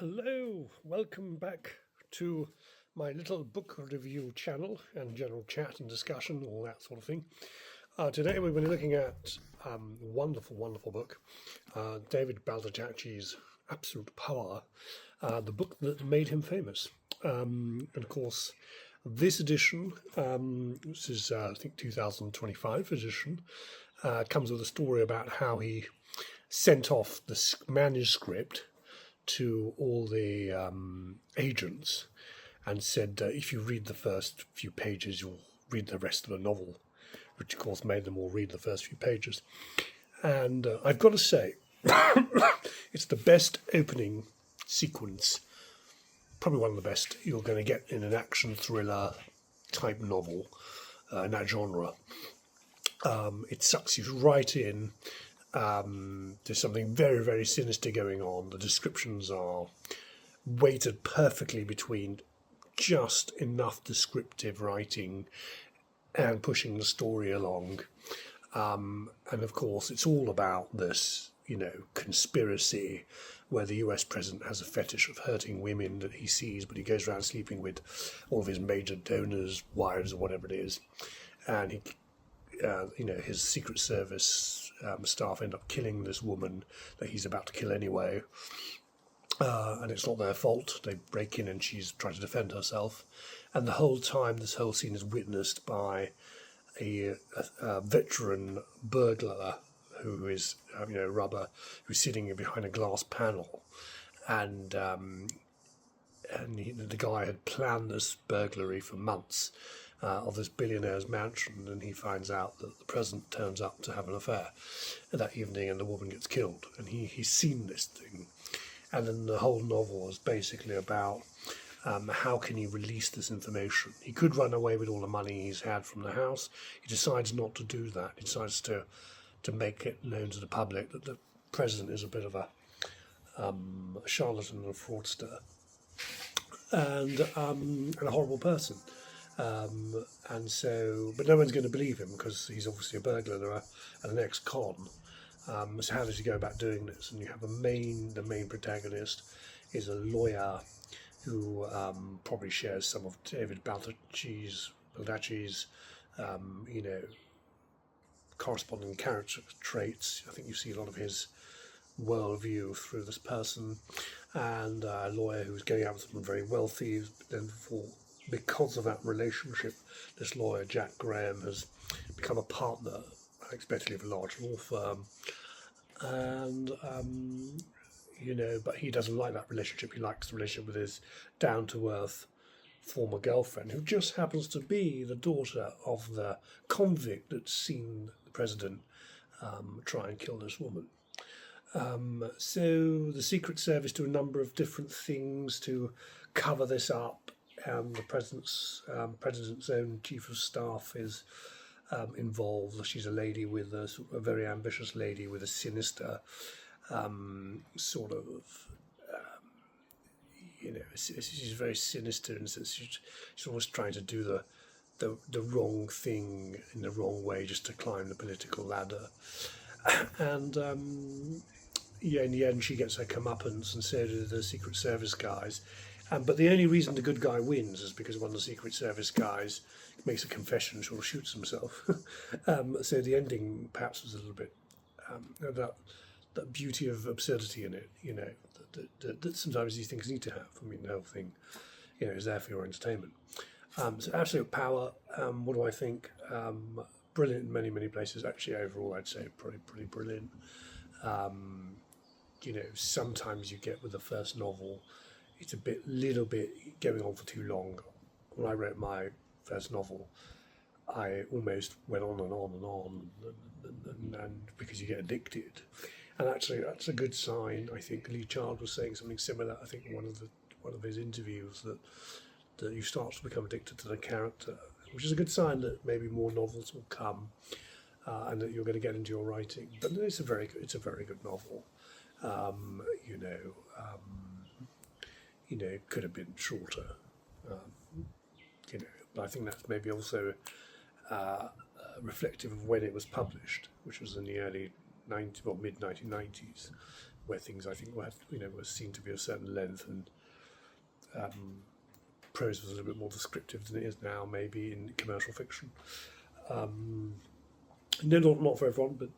Hello, welcome back to my little book review channel and general chat and discussion, all that sort of thing. Today we're going to be looking at a wonderful book, David Baldacci's Absolute Power, the book that made him famous. And of course, this edition, this is I think 2025 edition, comes with a story about how he sent off the manuscript to all the agents and said, if you read the first few pages, you'll read the rest of the novel, which of course made them all read the first few pages. And I've got to say, it's the best opening sequence, probably one of the best you're going to get in an action thriller type novel in that genre. It sucks you right in. There's something very sinister going on. The descriptions are weighted perfectly between just enough descriptive writing and pushing the story along. And of course, it's all about this, conspiracy where the US president has a fetish of hurting women that he sees, but he goes around sleeping with all of his major donors' wives or whatever it is. And he his Secret Service staff end up killing this woman that he's about to kill anyway. And it's not their fault. They break in and she's trying to defend herself. And the whole time, this whole scene is witnessed by a veteran burglar who is, Rubber, who's sitting behind a glass panel. And the guy had planned this burglary for months. Of this billionaire's mansion, and he finds out that the president turns up to have an affair that evening and the woman gets killed, and he's seen this thing. And then the whole novel is basically about how can he release this information. He could run away with all the money he's had from the house. He decides not to do that. He decides to make it known to the public that the president is a bit of a charlatan and a fraudster and a horrible person. But no one's going to believe him because he's obviously a burglar and an ex-con. So how does he go about doing this? And you have the main protagonist is a lawyer who probably shares some of David Baldacci's corresponding character traits. I think you see a lot of his worldview through this person, and a lawyer who's going out with someone very wealthy, then because of that relationship, this lawyer, Jack Graham, has become a partner, unexpectedly, of a large law firm. And, but he doesn't like that relationship. He likes the relationship with his down-to-earth former girlfriend, who just happens to be the daughter of the convict that's seen the president try and kill this woman. So the Secret Service do a number of different things to cover this up. The president's own chief of staff is involved. She's a lady with a very ambitious lady with a sinister she's very sinister in the sense she's always trying to do the wrong thing in the wrong way just to climb the political ladder. And in the end she gets her comeuppance, and so do the Secret Service guys. But the only reason the good guy wins is because one of the Secret Service guys makes a confession and sort of shoots himself. So the ending perhaps was a little bit that beauty of absurdity in it, that sometimes these things need to have. I mean, the whole thing, is there for your entertainment. So Absolute Power, what do I think? Brilliant in many places. Actually, overall, I'd say pretty brilliant. Sometimes you get with the first novel, it's little bit going on for too long. When I wrote my first novel, I almost went on and because you get addicted. And actually, that's a good sign. I think Lee Child was saying something similar. I think in one of his interviews that you start to become addicted to the character, which is a good sign that maybe more novels will come and that you're going to get into your writing. But it's a very good novel. It could have been shorter, but I think that's maybe also reflective of when it was published, which was in the mid 1990s. where things I think were seen to be a certain length, and prose was a little bit more descriptive than it is now, maybe in commercial fiction. No, not for everyone, but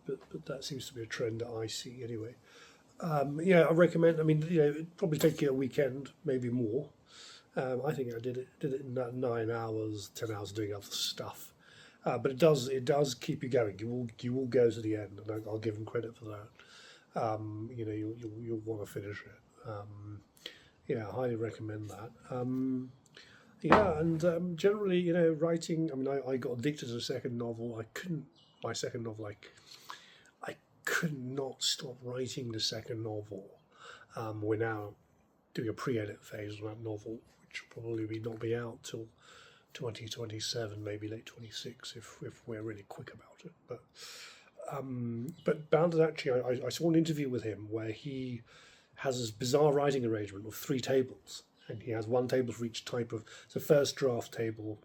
that seems to be a trend that I see anyway. Yeah, I recommend. I mean, it'd probably take you a weekend, maybe more. I think I did it in 9 hours, 10 hours doing other stuff. But it does keep you going. You will go to the end, and I'll give them credit for that. You'll want to finish it. Yeah, I highly recommend that. Yeah, and generally, writing. I mean, I got addicted to the second novel. My second novel, I could not stop writing the second novel. We're now doing a pre-edit phase on that novel, which will probably not be out till 2027, maybe late 26, if we're really quick about it. But Baldacci, I saw an interview with him where he has this bizarre writing arrangement of 3 tables, and he has 1 table for each type of. It's a first draft table,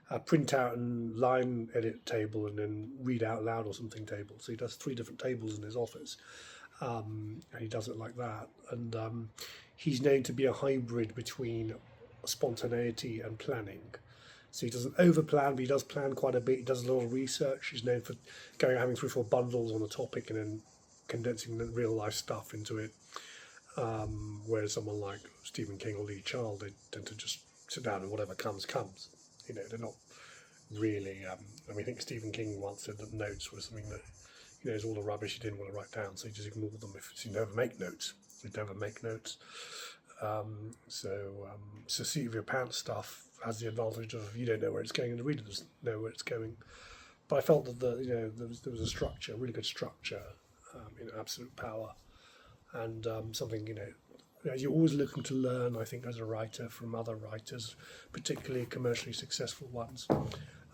a print out and line edit table, and then read out loud or something table. So he does 3 different tables in his office, and he does it like that. And he's known to be a hybrid between spontaneity and planning. So he doesn't over-plan, but he does plan quite a bit. He does a lot of research. He's known for having 3 or 4 bundles on a topic and then condensing the real-life stuff into it. Whereas someone like Stephen King or Lee Child, they tend to just sit down and whatever comes. They're not really. I think Stephen King once said that notes were something that, is all the rubbish he didn't want to write down, so he just ignored them. If you never make notes, So seat of your pants stuff has the advantage of you don't know where it's going and the reader doesn't know where it's going. But I felt that there was a structure, a really good structure, in Absolute Power, and something you're always looking to learn. I think as a writer from other writers, particularly commercially successful ones,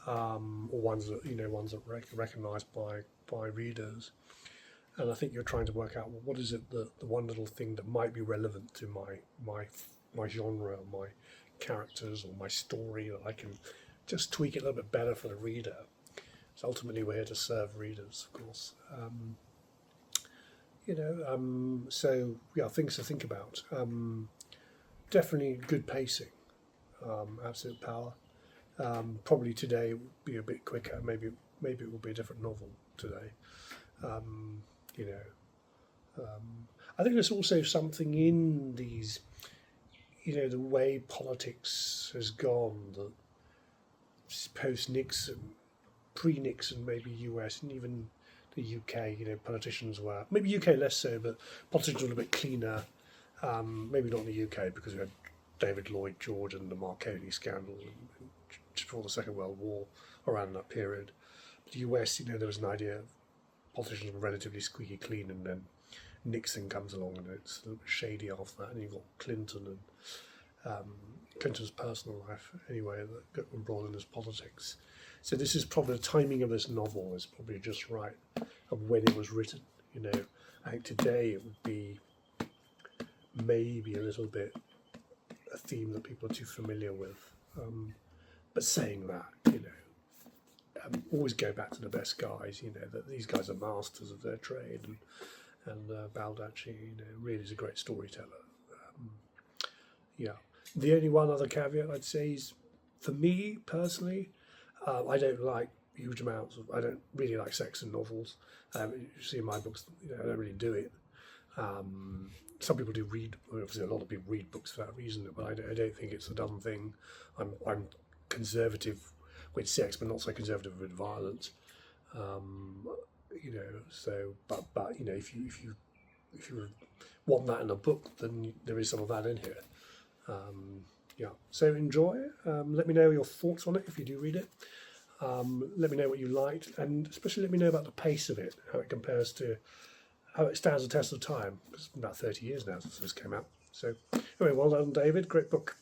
or ones that recognised by readers. And I think you're trying to work out, well, what is it the one little thing that might be relevant to my genre, or my characters, or my story, that I can just tweak it a little bit better for the reader. So ultimately, we're here to serve readers, of course. So yeah, things to think about. Definitely good pacing. Absolute Power. Probably today will be a bit quicker. Maybe it will be a different novel today. I think there's also something in these, the way politics has gone, that post-Nixon, pre-Nixon, maybe US, and even the UK, politicians were, maybe UK less so, but politicians were a bit cleaner. Maybe not in the UK, because we had David Lloyd George and the Marconi scandal just before the Second World War, around that period. But the US, there was an idea of politicians were relatively squeaky clean, and then Nixon comes along and it's a little bit shady after that, and you've got Clinton and Clinton's personal life anyway that got embroiled in his politics. So this is probably the timing of this novel is probably just right of when it was written. I think today it would be maybe a little bit a theme that people are too familiar with. But saying that, always go back to the best guys. That these guys are masters of their trade, and Baldacci, really is a great storyteller. Yeah. The only one other caveat I'd say is, for me personally, I don't like huge amounts of. I don't really like sex in novels. You see in my books, I don't really do it. Some people do read. Obviously, a lot of people read books for that reason, but I don't think it's a dumb thing. I'm conservative with sex, but not so conservative with violence. So, but if you want that in a book, then there is some of that in here. Yeah. So enjoy it. Let me know your thoughts on it if you do read it. Let me know what you liked, and especially let me know about the pace of it, how it compares to how it stands the test of time. It's been about 30 years now since this came out. So anyway, well done, David. Great book.